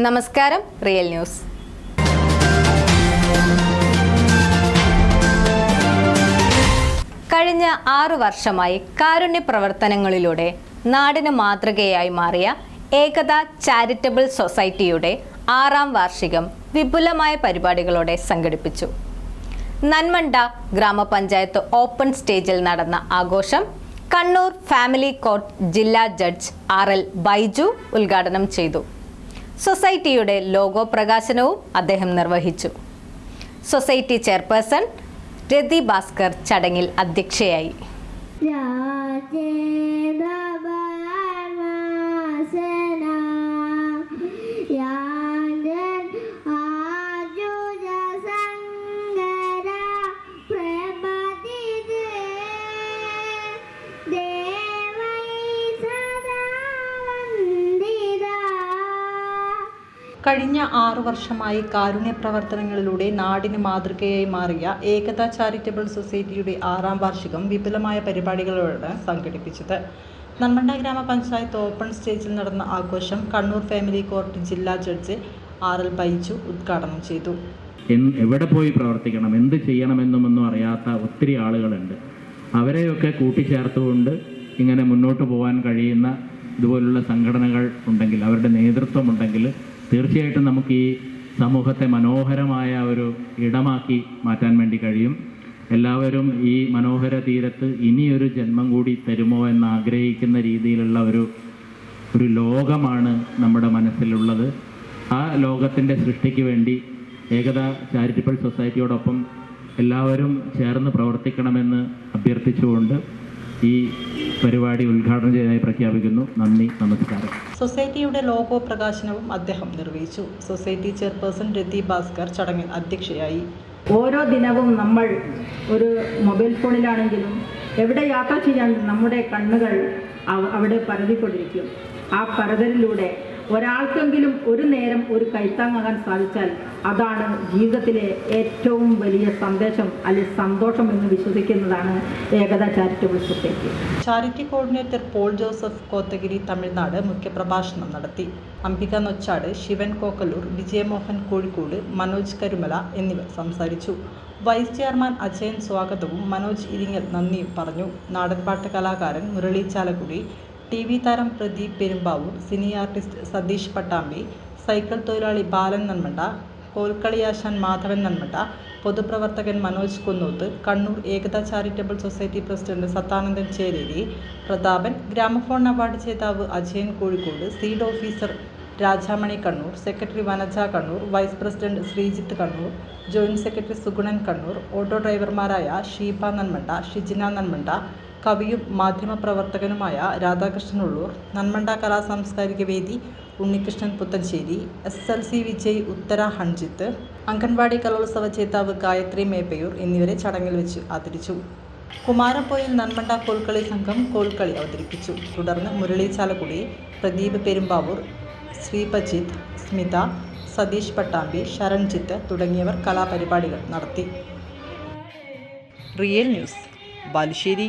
നമസ്കാരം, real news. കഴിഞ്ഞ 6 വർഷമായി കാരുണ്യ പ്രവർത്തനങ്ങളിലൂടെ നാടിന് മാതൃകയായി മാറിയ ഏകത ചാരിറ്റബിൾ സൊസൈറ്റിയുടെ 6ാം വാർഷികം വിപുലമായ പരിപാടികളോടെ സംഘടിപ്പിച്ചു. നന്മണ്ട ഗ്രാമപഞ്ചായത്ത് ഓപ്പൺ സ്റ്റേജിൽ നടന്ന ആഘോഷം കണ്ണൂർ ഫാമിലി കോർട്ട് ജില്ലാ ജഡ്ജ് RL ബൈജു ഉദ്ഘാടനം ചെയ്തു. സൊസൈറ്റിയുടെ ലോഗോ പ്രകാശനവും അദ്ദേഹം നിർവഹിച്ചു. സൊസൈറ്റി ചെയർപേഴ്സൺ രതി ഭാസ്കർ ചടങ്ങിൽ അധ്യക്ഷയായി. കഴിഞ്ഞ 6 വർഷമായി കാരുണ്യ പ്രവർത്തനങ്ങളിലൂടെ നാടിന് മാതൃകയായി മാറിയ ഏകത ചാരിറ്റബിൾ സൊസൈറ്റിയുടെ 6ാം വാർഷികം വിപുലമായ പരിപാടികളോടെ സംഘടിപ്പിച്ചത്. നന്മണ്ട ഗ്രാമപഞ്ചായത്ത് ഓപ്പൺ സ്റ്റേജിൽ നടന്ന ആഘോഷം കണ്ണൂർ ഫാമിലി കോർട്ട് ജില്ലാ ജഡ്ജ് RL ബൈജു ഉദ്ഘാടനം ചെയ്തു. എവിടെ പോയി പ്രവർത്തിക്കണം, എന്ത് ചെയ്യണമെന്നൊന്നും അറിയാത്ത ഒത്തിരി ആളുകളുണ്ട്. അവരെയൊക്കെ കൂട്ടിച്ചേർത്തുകൊണ്ട് ഇങ്ങനെ മുന്നോട്ട് പോകാൻ കഴിയുന്ന ഇതുപോലുള്ള സംഘടനകൾ ഉണ്ടെങ്കിൽ, അവരുടെ നേതൃത്വമുണ്ടെങ്കിൽ തീർച്ചയായിട്ടും നമുക്ക് ഈ സമൂഹത്തെ മനോഹരമായ ഒരു ഇടമാക്കി മാറ്റാൻ വേണ്ടി കഴിയും. എല്ലാവരും ഈ മനോഹര തീരത്ത് ഇനിയൊരു ജന്മം കൂടി തരുമോ എന്ന് ആഗ്രഹിക്കുന്ന രീതിയിലുള്ള ഒരു ലോകമാണ് നമ്മുടെ മനസ്സിലുള്ളത്. ആ ലോകത്തിൻ്റെ സൃഷ്ടിക്ക് വേണ്ടി ഏകത ചാരിറ്റബിൾ സൊസൈറ്റിയോടൊപ്പം എല്ലാവരും ചേർന്ന് പ്രവർത്തിക്കണമെന്ന് അഭ്യർത്ഥിച്ചുകൊണ്ട് ഈ പരിപാടി ഉദ്ഘാടനം ചെയ്തതായി പ്രഖ്യാപിക്കുന്നു. നന്ദി, നമസ്കാരം. സൊസൈറ്റിയുടെ ലോഗോ പ്രകാശനവും അദ്ദേഹം നിർവഹിച്ചു. സൊസൈറ്റി ചെയർപേഴ്സൺ രതി ഭാസ്കർ ചടങ്ങിൽ അധ്യക്ഷയായി. ഓരോ ദിനവും നമ്മൾ ഒരു മൊബൈൽ ഫോണിലാണെങ്കിലും എവിടെ യാത്ര ചെയ്യാൻ നമ്മുടെ കണ്ണുകൾ അവിടെ പരതിക്കൊണ്ടിരിക്കും. ആ പരതലിലൂടെ ഒരാൾക്കെങ്കിലും ഒരു നേരം ഒരു കൈത്താങ്ങാകാൻ സാധിച്ചാൽ അതാണ് ജീവിതത്തിലെ ഏറ്റവും വലിയ സന്ദേശം അല്ലെങ്കിൽ സന്തോഷം എന്ന് വിശ്വസിക്കുന്നതാണ് Ekatha charitable society. Charity coordinator Paul Joseph Kothagiri Tamil Nadu മുഖ്യപ്രഭാഷണം നടത്തി. അംബിക നൊച്ചാട്, ശിവൻ കോക്കലൂർ, വിജയമോഹൻ കോഴിക്കോട്, മനോജ് കരുമല എന്നിവർ സംസാരിച്ചു. വൈസ് ചെയർമാൻ അജയൻ സ്വാഗതവും മനോജ് ഇരിങ്ങൽ നന്ദിയും പറഞ്ഞു. നാടൻപാട്ട് കലാകാരൻ മുരളി ചാലക്കുടി, TV താരം Pradeep Perumbavoor, cine artist Satheesh Pattambi, cycle തൊഴിലാളി ബാലൻ നന്മണ്ട, കോൽക്കളിയാശാൻ മാധവൻ നന്മണ്ട, പൊതുപ്രവർത്തകൻ Manoj Kunnoth, Kannur Ekatha charitable society president Sathanandan Chereri, Prathapan, gramophone award ജേതാവ് Ajayan Kozhikode, seed officer Rajamani Kannur, secretary Vanaja Kannur, vice president Sreejith Kannur, joint secretary Sugunan Kannur, auto ഡ്രൈവർമാരായ ഷീബ നന്മണ്ട, ഷിജിന നന്മണ്ട, കവിയും മാധ്യമപ്രവർത്തകനുമായ രാധാകൃഷ്ണൻ ഉള്ളൂർ, നന്മണ്ട കലാ സാംസ്കാരിക വേദി ഉണ്ണികൃഷ്ണൻ പുത്തൻശ്ശേരി, SSLC വിജയ് ഉത്തര ഹൺജിത്ത്, അംഗൻവാടി കലോത്സവ ജേതാവ് ഗായത്രി മേപ്പയൂർ എന്നിവരെ ചടങ്ങിൽ വെച്ച് ആദരിച്ചു. കുമാരപ്പോയിൽ നന്മണ്ട കോൽക്കളി സംഘം കോൽക്കളി അവതരിപ്പിച്ചു. തുടർന്ന് മുരളി ചാലക്കുടി, പ്രദീപ് പെരുമ്പാവൂർ, ശ്രീപജിത്ത്, സ്മിത, സതീഷ് പട്ടാമ്പി, ശരൺജിത്ത് തുടങ്ങിയവർ കലാപരിപാടികൾ നടത്തി. Real news, Balussery.